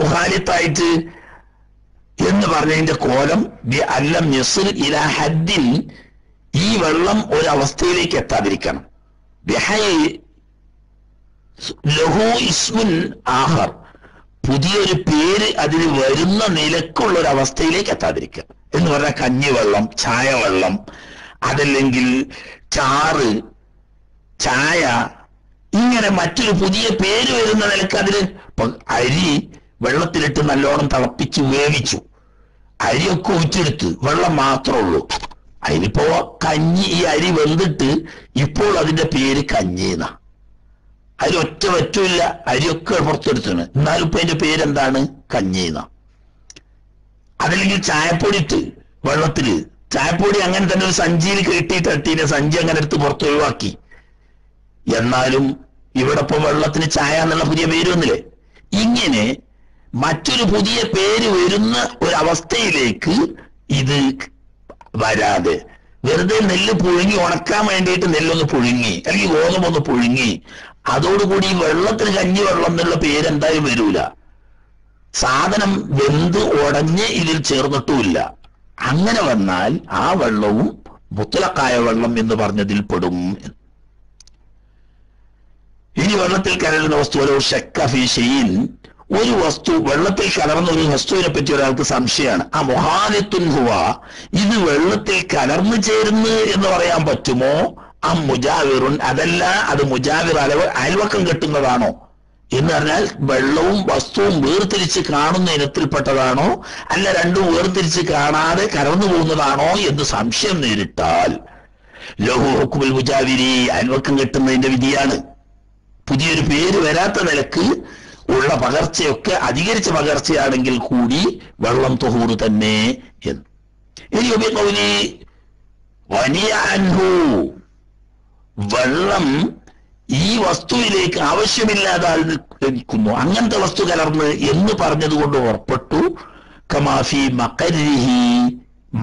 A: മുഖാലിത്തായിട്ട് എന്ന് പറഞ്ഞതിന്റെ കോലം അല്ലം യസ്ൽ ഇലാ ഹദ്ദിൻ, ഈ വെള്ളം ഒരവസ്ഥയിലേക്ക് എത്താതിരിക്കണം. ലഹു ഇസ്മുൻ ആഖർ, പുതിയൊരു പേര് അതിന് വരുന്ന നിലക്കുള്ള ഒരു അവസ്ഥയിലേക്ക് എത്താതിരിക്കുക എന്ന് പറഞ്ഞാൽ കഞ്ഞിവെള്ളം, ചായവെള്ളം, അതല്ലെങ്കിൽ ചാറ്, ചായ, ഇങ്ങനെ മറ്റൊരു പുതിയ പേര് വരുന്ന നിലക്ക് അതിന്. അരി വെള്ളത്തിലിട്ട് നല്ലോണം തിളപ്പിച്ച് വേവിച്ചു, അരിയൊക്കെ ഊറ്റെടുത്ത് വെള്ളം മാത്രമേ ഉള്ളൂ. അതിനിപ്പോ കഞ്ഞി, ഈ അരി വെന്തിട്ട് ഇപ്പോൾ അതിന്റെ പേര് കഞ്ഞിന്ന. അതിൽ ഒറ്റ വറ്റുമില്ല, അരിയൊക്കെ പുറത്തെടുത്താണ്. എന്നാലും ഇപ്പൊ അതിന്റെ പേരെന്താണ്? കഞ്ഞീന്ന. അതല്ലെങ്കിൽ ചായപ്പൊടി ഇട്ട് വെള്ളത്തില്, ചായപ്പൊടി അങ്ങനെ തന്നെ ഒരു സഞ്ചിയിൽ കെട്ടിയിട്ടിട്ട് സഞ്ചി അങ്ങനെ എടുത്ത് പുറത്ത് ഒഴിവാക്കി. എന്നാലും ഇവിടെ ഇപ്പൊ വെള്ളത്തിന് ചായ എന്നുള്ള പുതിയ പേര് വന്നില്ലേ? ഇങ്ങനെ മറ്റൊരു പുതിയ പേര് വരുന്ന ഒരവസ്ഥയിലേക്ക് ഇത് വരാതെ വെറുതെ നെല്ല് പുഴുങ്ങി ഉണക്കാൻ വേണ്ടിയിട്ട് നെല്ലൊന്ന് പുഴുങ്ങി അല്ലെങ്കിൽ ഗോതമ്പൊന്ന് പുഴുങ്ങി അതോടുകൂടി വെള്ളത്തിന് കഞ്ഞി വെള്ളം എന്നുള്ള പേരെന്തായാലും വരൂല. സാധനം വെന്ത് ഉടഞ്ഞ് ഇതിൽ ചേർന്നിട്ടുമില്ല. അങ്ങനെ വന്നാൽ ആ വെള്ളവും മുത്തലക്കായ വെള്ളം എന്ന് പറഞ്ഞതിൽ പെടും. ഇനി വെള്ളത്തിൽ കലരുന്ന വസ്തു ഒരു വസ്തു വെള്ളത്തിൽ കലർന്ന ഒരു വസ്തുവിനെ പറ്റി ഒരാൾക്ക് സംശയമാണ്. ആ മുഹാലിത്തുൻ ഹുവ, ഇത് വെള്ളത്തിൽ കലർന്നു ചേരുന്നു എന്ന് പറയാൻ പറ്റുമോ? ആ മുജാവിറുൻ, അതല്ല അത് മുജാവിർ അയൽവക്കം കെട്ടുന്നതാണോ എന്ന് പറഞ്ഞാൽ വെള്ളവും വസ്തുവും വേർതിരിച്ച് കാണുന്ന ഇനത്തിൽപ്പെട്ടതാണോ അല്ല രണ്ടും വേർതിരിച്ച് കാണാതെ കലർന്നു പോകുന്നതാണോ എന്ന് സംശയം നേരിട്ടാൽ ലഹു ഹുക്മുൽ മുജാവിരി, അയൽവക്കം കെട്ടുന്നതിന്റെ വിധിയാണ്. പുതിയൊരു പേര് വരാത്ത നിലക്ക് ഉള്ള പകർച്ചയൊക്കെ അധികരിച്ച പകർച്ചയാണെങ്കിൽ കൂടി വെള്ളം തൊഹൂറ് തന്നെ എന്ന്. ഇനി വനിയൻഹു, വെള്ളം ഈ വസ്തുവിലേക്ക് ആവശ്യമില്ലാതായിരിക്കുന്നു, അങ്ങനത്തെ വസ്തു കലർന്ന് എന്ന് പറഞ്ഞതുകൊണ്ട് ഉറപ്പെട്ടു. കമാഫി മഖരിഹി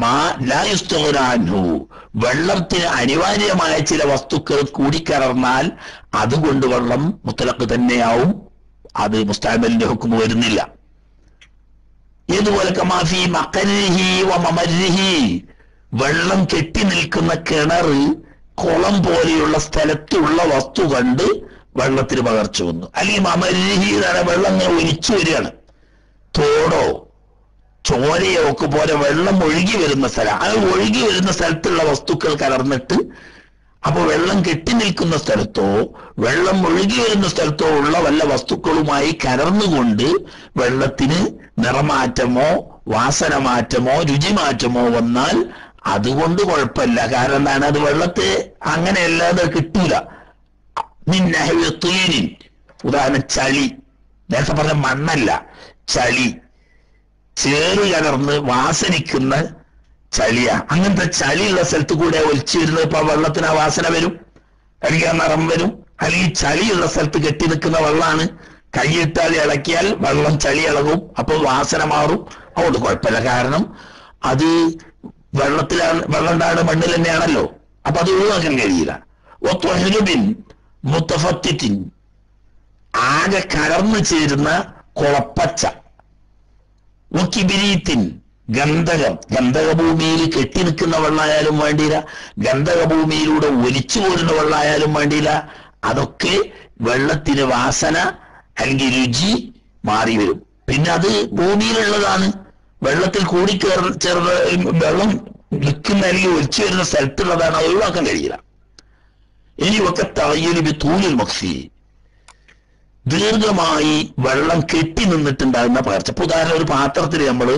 A: മാ ലാ യുസ്തഗ്നാ അൻഹു, വെള്ളത്തിന് അനിവാര്യമായ ചില വസ്തുക്കൾ കൂടിക്കലർന്നാൽ അതുകൊണ്ട് വെള്ളം മുത്തലഖ് തന്നെയാവും, അത് മുസ്തഅമലിന്റെ ഹുക്മ് വരുന്നില്ല. ഏതുപോലെ കമാഫി മഖരിഹി വ മമരിഹി, വെള്ളം കെട്ടി നിൽക്കുന്ന കിണർ കുളം പോലെയുള്ള സ്ഥലത്തുള്ള വസ്തു കണ്ട് വെള്ളത്തിന് പകർച്ച വന്നു. അല്ലെങ്കിൽ മമരിഹി എന്നാണ് വെള്ളം ഇങ്ങനെ ഒലിച്ചു വരികയാണ്, തോടോ ചോരയോ ഒക്കെ പോലെ വെള്ളം ഒഴുകി വരുന്ന സ്ഥലം, ആ ഒഴുകി വരുന്ന സ്ഥലത്തുള്ള വസ്തുക്കൾ കലർന്നിട്ട് അപ്പൊ വെള്ളം കെട്ടി നിൽക്കുന്ന സ്ഥലത്തോ വെള്ളം ഒഴുകി വരുന്ന സ്ഥലത്തോ ഉള്ള വല്ല വസ്തുക്കളുമായി കലർന്നുകൊണ്ട് വെള്ളത്തിന് നിറമാറ്റമോ വാസന മാറ്റമോ രുചിമാറ്റമോ വന്നാൽ അതുകൊണ്ട് കുഴപ്പമില്ല. കാരണം എന്താണ്? അത് വെള്ളത്തെ അങ്ങനെയല്ലാതെ കിട്ടൂല. മിന്നഹീൻ, ഉദാഹരണം ചളി, നേരത്തെ പറഞ്ഞ മണ്ണല്ല, ചളി, ചേറ് കലർന്ന് വാസനിക്കുന്ന ചളിയ. അങ്ങനത്തെ ചളിയുള്ള സ്ഥലത്ത് കൂടെ ഒലിച്ചു വരുന്നത് ഇപ്പൊ വെള്ളത്തിന് ആ വാസന വരും, അല്ലെങ്കിൽ ആ നിറം വരും. അല്ലെങ്കിൽ ചളിയുള്ള സ്ഥലത്ത് കെട്ടി നിൽക്കുന്ന വെള്ളമാണ്, കൈയിട്ടാൽ ഇളക്കിയാൽ വെള്ളം ചളി ഇളകും, അപ്പൊ വാസന മാറും. അതുകൊണ്ട് കുഴപ്പമില്ല. കാരണം അത് വെള്ളത്തിലാണ്, വെള്ളം ഉണ്ടാകുന്ന മണ്ണിൽ തന്നെയാണല്ലോ, അപ്പൊ അത് ഒഴിവാക്കാൻ കഴിയില്ല. ഒത്തൊഹ്ലുബിൻ മുത്തഫത്തിൻ, ആകെ കലർന്നു ചേരുന്ന കുളപ്പച്ച. കിബിരീത്തിൻ, ഗന്ധകം, ഗന്ധകഭൂമിയിൽ കെട്ടി നിൽക്കുന്ന വെള്ളമായാലും വേണ്ടിയില്ല, ഗന്ധകഭൂമിയിലൂടെ ഒലിച്ചു പോരുന്ന വെള്ളമായാലും വേണ്ടിയില്ല, അതൊക്കെ വെള്ളത്തിന് വാസന അല്ലെങ്കിൽ രുചി മാറി വരും. പിന്നെ അത് ഭൂമിയിലുള്ളതാണ്, വെള്ളത്തിൽ ചേർന്ന് വെള്ളം നിൽക്കുന്ന അല്ലെങ്കിൽ ഒലിച്ചു വരുന്ന സ്ഥലത്തുള്ളതാണ്, അത് ഒഴിവാക്കാൻ കഴിയില്ല. ഇനി ഒക്കെ തയ്യൽ തൂലിൽ മക്സി, ദീർഘമായി വെള്ളം കെട്ടി നിന്നിട്ടുണ്ടാകുന്ന പകർച്ച. ഇപ്പൊ ഉദാഹരണം, ഒരു പാത്രത്തിൽ നമ്മൾ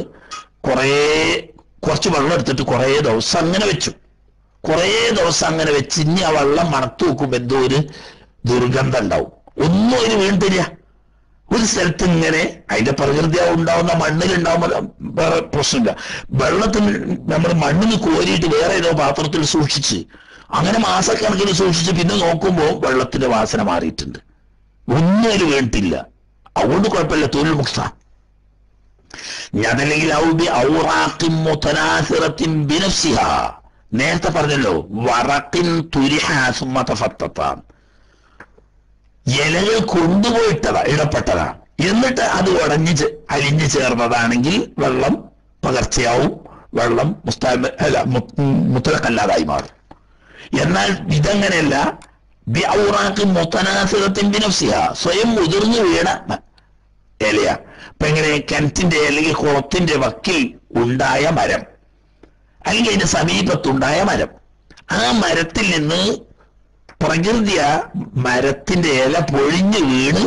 A: കുറച്ച് വെള്ളം എടുത്തിട്ട് കുറേ ദിവസം അങ്ങനെ വെച്ചു, കുറേ ദിവസം അങ്ങനെ വെച്ച് ഇനി ആ വെള്ളം മണത്തു നോക്കുമ്പോ എന്തോ ഒരു ദുർഗന്ധം ഉണ്ടാവും. ഒന്നും അതിന് വീണിട്ടില്ല. ഒരു സ്ഥലത്ത് ഇങ്ങനെ അതിന്റെ പ്രകൃതി ഉണ്ടാവുന്ന മണ്ണിലുണ്ടാവുമ്പോ വേറെ പ്രശ്നമില്ല. വെള്ളത്തിന് നമ്മൾ മണ്ണിന് കോരിയിട്ട് വേറെ ഏതോ പാത്രത്തിൽ സൂക്ഷിച്ച് അങ്ങനെ മാസക്കണക്കിന് സൂക്ഷിച്ച് പിന്നെ നോക്കുമ്പോ വെള്ളത്തിന്റെ വാസന മാറിയിട്ടുണ്ട്, ഒന്നും അതിൽ വീണിട്ടില്ല. അതുകൊണ്ട് കുഴപ്പമില്ല, തൊഴിൽ മുക്ത. അതല്ലെങ്കിൽ നേരത്തെ പറഞ്ഞല്ലോ, വറക്കിൻ തുരിഹാസുമതഫത്തത്താൻ, ഇലകൾ കൊണ്ടുപോയിട്ടതാ, ഇടപെട്ടതാണ്, എന്നിട്ട് അത് ഉടഞ്ഞ് അലിഞ്ഞു ചേർന്നതാണെങ്കിൽ വെള്ളം പകർച്ചയാവും, വെള്ളം മുത്തലഖല്ലാതായി മാറും. എന്നാൽ ഇതങ്ങനെയല്ല, സ്വയം മുതിർന്നു വീണ ഇലയാ. ഇപ്പൊ എങ്ങനെ? കിണറ്റിന്റെ അല്ലെങ്കിൽ കുളത്തിന്റെ വക്കിൽ ഉണ്ടായ മരം, അല്ലെങ്കിൽ അതിന്റെ സമീപത്തുണ്ടായ മരം, ആ മരത്തിൽ നിന്ന് പ്രകൃതിയ മരത്തിന്റെ ഇല പൊഴിഞ്ഞു വീണ്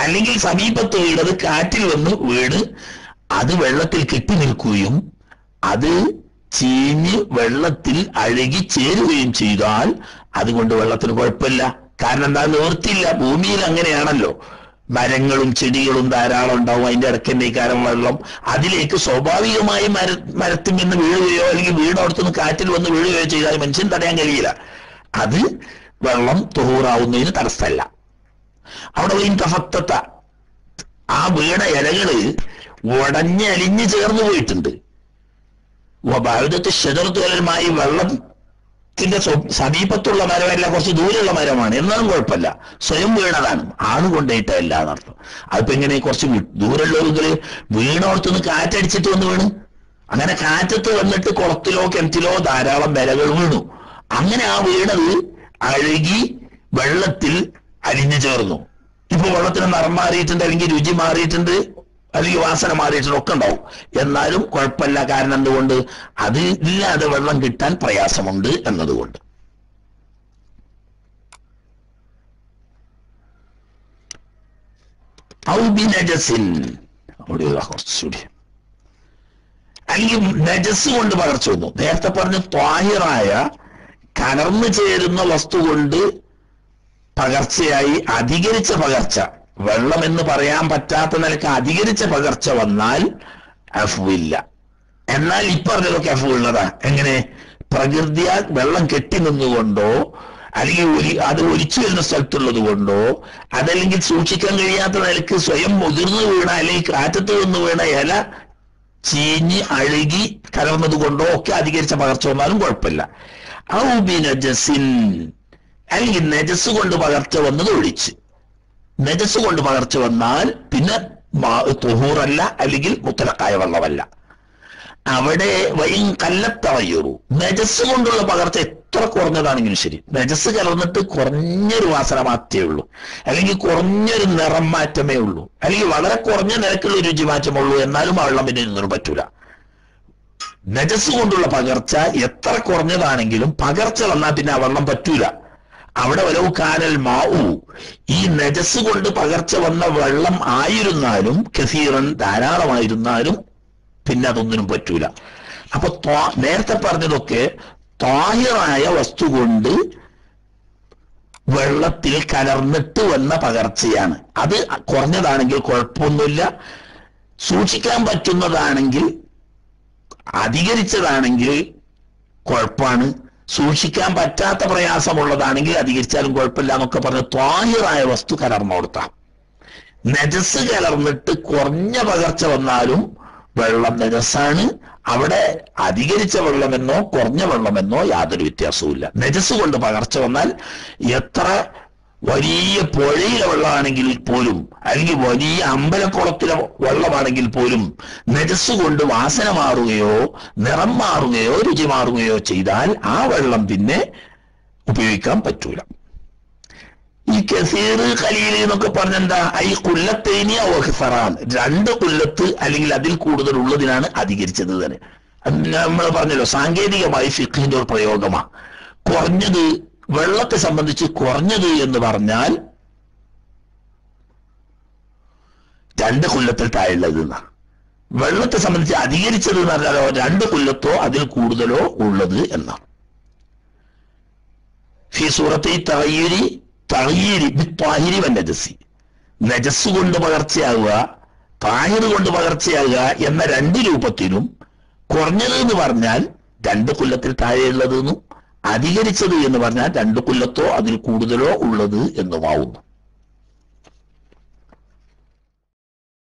A: അല്ലെങ്കിൽ സമീപത്ത് വീണത് കാറ്റിൽ വന്ന് വീണ് അത് വെള്ളത്തിൽ കെട്ടി നിൽക്കുകയും അത് ചീഞ്ഞ് വെള്ളത്തിൽ അഴുകി ചേരുകയും ചെയ്താൽ അതുകൊണ്ട് വെള്ളത്തിന് കുഴപ്പമില്ല. കാരണം എന്താ, നിവർത്തിയില്ല. ഭൂമിയിൽ അങ്ങനെയാണല്ലോ, മരങ്ങളും ചെടികളും ധാരാളം ഉണ്ടാവും, അതിന്റെ ഇടയ്ക്കന്നെ ഈ കാരം വെള്ളം അതിലേക്ക് സ്വാഭാവികമായി മരത്തിൽ നിന്ന് വീഴുകയോ അല്ലെങ്കിൽ വീടടുത്തുനിന്ന് കാറ്റിൽ വന്ന് വീഴുകയോ ചെയ്താൽ മനുഷ്യൻ തടയാൻ കഴിയില്ല. അത് വെള്ളം തുഹൂറാവുന്നതിന് തടസ്സമല്ല. അവിടെ തഫത്തത്ത, ആ വീണ ഇലകള് ഉടഞ്ഞലിഞ്ഞ് ചേർന്ന് പോയിട്ടുണ്ട്. ഭാരതത്തെ ഷജറത്തുകലമായി വെള്ളത്തിന്റെ സമീപത്തുള്ള മരമല്ല, കുറച്ച് ദൂരെയുള്ള മരമാണ്, എന്നാലും കുഴപ്പമില്ല, സ്വയം വീണതാണ്, ആള് കൊണ്ടേറ്റല്ല എന്നർത്ഥം. അതിപ്പോ എങ്ങനെ, കുറച്ച് ദൂരമുള്ളവര് വീണോടത്തുനിന്ന് കാറ്റടിച്ചിട്ട് വന്ന് വീണ്, അങ്ങനെ കാറ്റത്ത് വന്നിട്ട് കുളത്തിലോ കിണറ്റിലോ ധാരാളം വിലകൾ വീണു. അങ്ങനെ ആ വീണത് അഴുകി വെള്ളത്തിൽ അലിഞ്ഞു ചേർന്നു. ഇപ്പൊ വെള്ളത്തിന് നിറം മാറിയിട്ടുണ്ട്, അല്ലെങ്കിൽ രുചി മാറിയിട്ടുണ്ട്, അല്ലെങ്കിൽ വാസന മാറിയിട്ടുണ്ട്, ഒക്കെ ഉണ്ടാവും. എന്നാലും കുഴപ്പമില്ല. കാരണം എന്തുകൊണ്ട്, അത് ഇല്ലാതെ വെള്ളം കിട്ടാൻ പ്രയാസമുണ്ട് എന്നതുകൊണ്ട്. കുറച്ചുകൂടി, അല്ലെങ്കിൽ നജസ് കൊണ്ട് പകർച്ച വന്നു. നേരത്തെ പറഞ്ഞ ത്വാഹിറായ കലർന്നു ചേരുന്ന വസ്തു കൊണ്ട് പകർച്ചയായി അധികരിച്ച പകർച്ച, വെള്ളം എന്ന് പറയാൻ പറ്റാത്ത നിലക്ക് അധികരിച്ച പകർച്ച വന്നാൽ അഫ്വില്ല. എന്നാൽ ഇപ്പറഞ്ഞതൊക്കെ അഫ്വ് ഉള്ളതാ. എങ്ങനെ, പ്രകൃതിയാൽ വെള്ളം കെട്ടി നിന്നുകൊണ്ടോ അല്ലെങ്കിൽ അത് ഒലിച്ചു വരുന്ന സ്ഥലത്തുള്ളത് കൊണ്ടോ അതല്ലെങ്കിൽ സൂക്ഷിക്കാൻ കഴിയാത്ത നിലക്ക് സ്വയം മുതിർന്നു വീണ അല്ലെങ്കിൽ കാറ്റത്ത് നിന്ന് വീണ ഇല ചീഞ്ഞ് അഴുകി കലർന്നത് കൊണ്ടോ ഒക്കെ അധികരിച്ച പകർച്ച വന്നാലും കുഴപ്പമില്ല. ഔ ബിനജസിൻ, അല്ലെങ്കിൽ നജസ് കൊണ്ട് പകർച്ച വന്നത് ഒഴിച്ച്. നജസ് കൊണ്ട് പകർച്ച വന്നാൽ പിന്നെ തുഹൂറല്ല, അല്ലെങ്കിൽ മുത്തലക്കായ വെള്ളമല്ല. അവിടെ വൈൻ കല്ലത്തവയ്യൂറു, നജസ് കൊണ്ടുള്ള പകർച്ച എത്ര കുറഞ്ഞതാണെങ്കിലും ശരി, നജസ് കലർന്നിട്ട് കുറഞ്ഞൊരു വാസന മാറ്റമേ ഉള്ളൂ, അല്ലെങ്കിൽ കുറഞ്ഞൊരു നിറം മാറ്റമേ ഉള്ളൂ, അല്ലെങ്കിൽ വളരെ കുറഞ്ഞ നിരക്കുള്ള രുചി മാറ്റമുള്ളൂ, എന്നാലും ആ വെള്ളം പിന്നെ ഇരുന്നൊന്നും പറ്റൂല. നജസ് കൊണ്ടുള്ള പകർച്ച എത്ര കുറഞ്ഞതാണെങ്കിലും പകർച്ച വന്നാൽ പിന്നെ ആ വെള്ളം പറ്റൂല. അവിടെ വലവ് കാനൽ മാവു, ഈ നജസ് കൊണ്ട് പകർച്ച വന്ന വെള്ളം ആയിരുന്നാലും കസീറൻ ധാരാളമായിരുന്നാലും പിന്നെ അതൊന്നിനും പറ്റൂല. അപ്പൊ നേരത്തെ പറഞ്ഞതൊക്കെ ത്വാഹിറായ വസ്തു കൊണ്ട് വെള്ളത്തിൽ കലർന്നിട്ട് വന്ന പകർച്ചയാണ്. അത് കുറഞ്ഞതാണെങ്കിൽ കുഴപ്പമൊന്നുമില്ല, സൂക്ഷിക്കാൻ പറ്റുന്നതാണെങ്കിൽ, അധികരിച്ചതാണെങ്കിൽ കുഴപ്പമാണ്, സൂക്ഷിക്കാൻ പറ്റാത്ത പ്രയാസമുള്ളതാണെങ്കിൽ അധികരിച്ചാലും കുഴപ്പമില്ല എന്നൊക്കെ പറഞ്ഞ് ത്വാഹിറായ വസ്തു കലർന്നു കൊടുത്താം. നജസ് കലർന്നിട്ട് കുറഞ്ഞ പകർച്ച വന്നാലും വെള്ളം നജസാണ്. അവിടെ അധികരിച്ച വെള്ളമെന്നോ കുറഞ്ഞ വെള്ളമെന്നോ യാതൊരു വ്യത്യാസവുമില്ല. നജസ് കൊണ്ട് പകർച്ച വന്നാൽ എത്ര വലിയ പുഴയിലെ വെള്ളമാണെങ്കിൽ പോലും, അല്ലെങ്കിൽ വലിയ അമ്പലക്കുളത്തിലെ വെള്ളമാണെങ്കിൽ പോലും നജസ് കൊണ്ട് വാസന മാറുകയോ നിറം മാറുകയോ രുചി മാറുകയോ ചെയ്താൽ ആ വെള്ളം പിന്നെ ഉപയോഗിക്കാൻ പറ്റൂല. ഈ കസീർ ഖലീൽ എന്നൊക്കെ പറഞ്ഞെന്താ, ഈ കുല്ലത്തേനി ഓഹ്സറാൻ, 2 കുല്ലത്ത് അല്ലെങ്കിൽ അതിൽ കൂടുതൽ ഉള്ളതിനാണ് അധികരിച്ചത് തന്നെ. നമ്മൾ പറഞ്ഞല്ലോ, സാങ്കേതികമായി ഫിഖ്ഹിന്റെ ഒരു പ്രയോഗമാ. കുറഞ്ഞത്, വെള്ളത്തെ സംബന്ധിച്ച് കുറഞ്ഞത് എന്ന് പറഞ്ഞാൽ 2 കുല്ലത്തിൽ താഴെയുള്ളത് എന്നാ. വെള്ളത്തെ സംബന്ധിച്ച് അധികരിച്ചത് എന്ന് പറഞ്ഞാലോ 2 കുല്ലത്തോ അതിൽ കൂടുതലോ ഉള്ളത് എന്നാണ്. ഫി സൂറത്തി തഗയ്യുരി ത്വാഹിരി വൻ നജസി, നജസ് കൊണ്ട് പകർച്ചയാകുക താഹിർ കൊണ്ട് പകർച്ചയാകുക എന്ന 2 രൂപത്തിലും കുറഞ്ഞത് എന്ന് പറഞ്ഞാൽ 2 കുല്ലത്തിൽ താഴെയുള്ളത് എന്നും അധികരിച്ചത് എന്ന് പറഞ്ഞാൽ 2 കുല്ലത്തോ അതിൽ കൂടുതലോ ഉള്ളത് എന്നുമാവുന്നു.